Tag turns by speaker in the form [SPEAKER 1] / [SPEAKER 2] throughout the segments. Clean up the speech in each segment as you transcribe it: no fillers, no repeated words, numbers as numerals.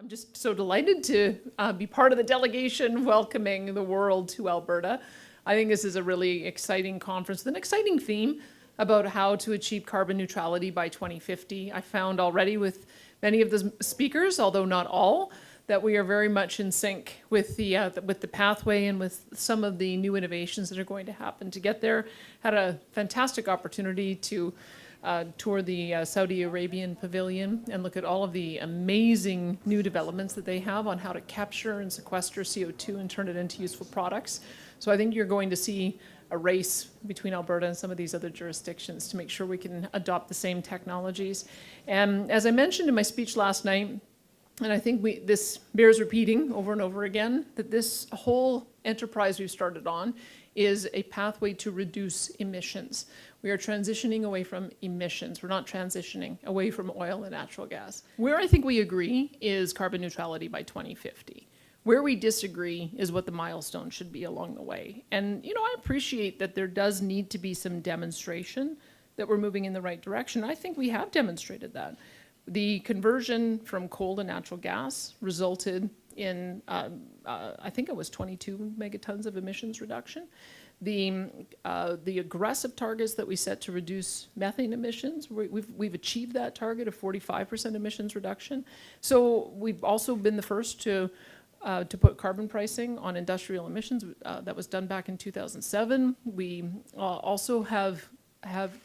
[SPEAKER 1] I'm just so delighted to be part of the delegation welcoming the world to Alberta. I think this is a really exciting conference with an exciting theme about how to achieve carbon neutrality by 2050. I found already with many of the speakers, although not all, that we are very much in sync with the pathway and with some of the new innovations that are going to happen to get there. Had a fantastic opportunity to tour the Saudi Arabian pavilion and look at all of the amazing new developments that they have on how to capture and sequester CO2 and turn it into useful products. So I think you're going to see a race between Alberta and some of these other jurisdictions to make sure we can adopt the same technologies. And as I mentioned in my speech last night, and I think this bears repeating over and over again, that this whole enterprise we've started on is a pathway to reduce emissions. We are transitioning away from emissions. We're not transitioning away from oil and natural gas. Where I think we agree is carbon neutrality by 2050. Where we disagree is what the milestone should be along the way. And, you know, I appreciate that there does need to be some demonstration that we're moving in the right direction. I think we have demonstrated that. The conversion from coal to natural gas resulted in, I think it was 22 megatons of emissions reduction. The aggressive targets that we set to reduce methane emissions, we've achieved that target of 45% emissions reduction. So we've also been the first to put carbon pricing on industrial emissions. That was done back in 2007. We also have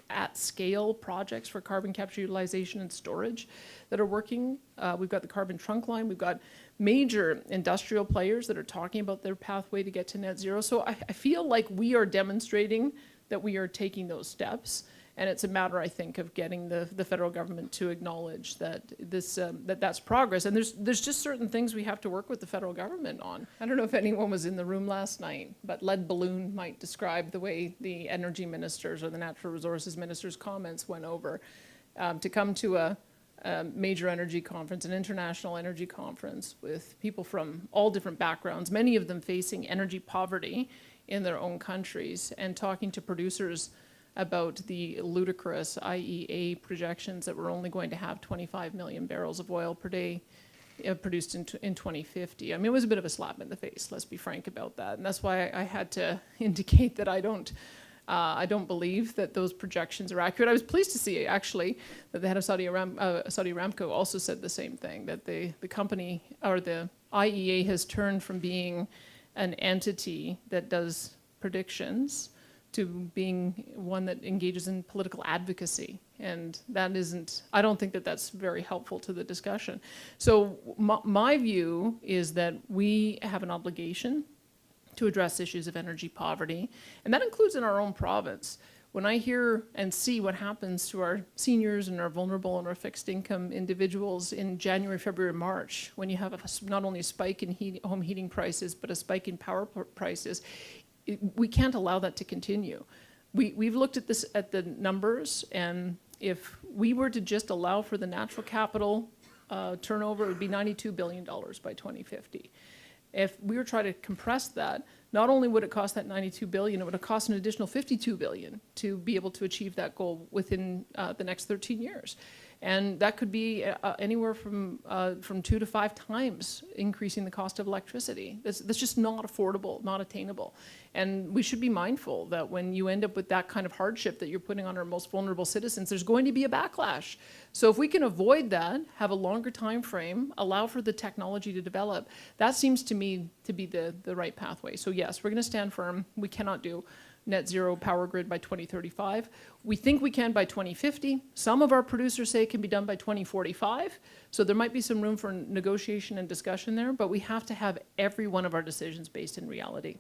[SPEAKER 1] at-scale projects for carbon capture, utilization, and storage that are working. We've got the carbon trunk line. We've got major industrial players that are talking about their pathway to get to net zero. So I feel like we are demonstrating that we are taking those steps. And it's a matter, I think, of getting the federal government to acknowledge that that's progress. And there's just certain things we have to work with the federal government on. I don't know if anyone was in the room last night, but lead balloon might describe the way the energy ministers or the natural resources ministers' comments went over. To come to a major energy conference, an international energy conference with people from all different backgrounds, many of them facing energy poverty in their own countries, and talking to producers about the ludicrous IEA projections that we're only going to have 25 million barrels of oil per day produced in 2050. I mean, it was a bit of a slap in the face, let's be frank about that. And that's why I had to indicate that I don't believe that those projections are accurate. I was pleased to see, actually, that the head of Saudi Aramco also said the same thing, that the company, or the IEA, has turned from being an entity that does predictions to being one that engages in political advocacy. And that isn't, I don't think that that's very helpful to the discussion. So my view is that we have an obligation to address issues of energy poverty, and that includes in our own province. When I hear and see what happens to our seniors and our vulnerable and our fixed income individuals in January, February, March, when you have not only a spike in home heating prices, but a spike in power prices, we can't allow that to continue. We've looked at this, at the numbers, and if we were to just allow for the natural capital turnover, it would be $92 billion by 2050. If we were trying to compress that, not only would it cost that $92 billion, it would have cost an additional $52 billion to be able to achieve that goal within the next 13 years. And that could be anywhere from 2 to 5 times increasing the cost of electricity. That's just not affordable, not attainable. And we should be mindful that when you end up with that kind of hardship that you're putting on our most vulnerable citizens, there's going to be a backlash. So if we can avoid that, have a longer time frame, allow for the technology to develop, that seems to me to be the right pathway. So yes, we're going to stand firm. We cannot do net zero power grid by 2035. We think we can by 2050. Some of our producers say it can be done by 2045. So there might be some room for negotiation and discussion there, but we have to have every one of our decisions based in reality.